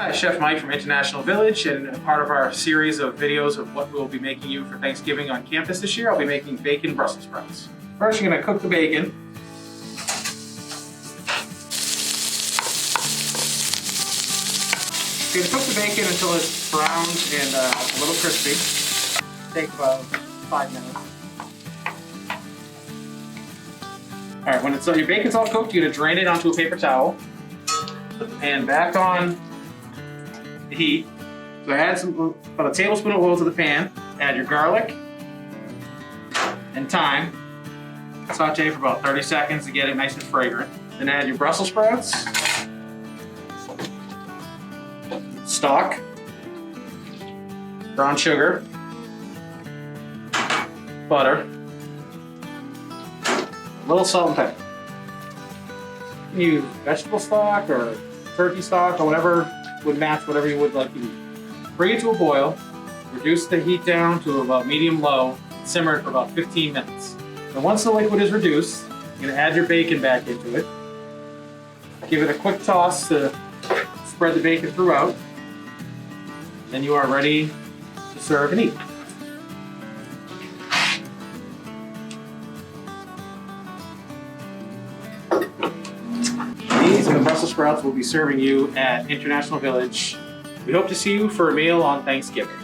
Hi, Chef Mike from International Village, and part of our series of videos of what we'll be making you for Thanksgiving on campus this year, I'll be making bacon Brussels sprouts. First, you're going to cook the bacon. You're going to cook the bacon until it's browned and a little crispy. Take about 5 minutes. All right, when your bacon's all cooked, you're going to drain it onto a paper towel. Put the pan back on the heat. So add about a tablespoon of oil to the pan. Add your garlic and thyme. Saute for about 30 seconds to get it nice and fragrant. Then add your Brussels sprouts, stock, brown sugar, butter, a little salt and pepper. You can use vegetable stock or turkey stock or whatever would match whatever you would like to use. Bring it to a boil, reduce the heat down to about medium-low, simmer it for about 15 minutes. And once the liquid is reduced, you're going to add your bacon back into it. Give it a quick toss to spread the bacon throughout. Then you are ready to serve and eat. These are the Brussels sprouts we'll be serving you at International Village. We hope to see you for a meal on Thanksgiving.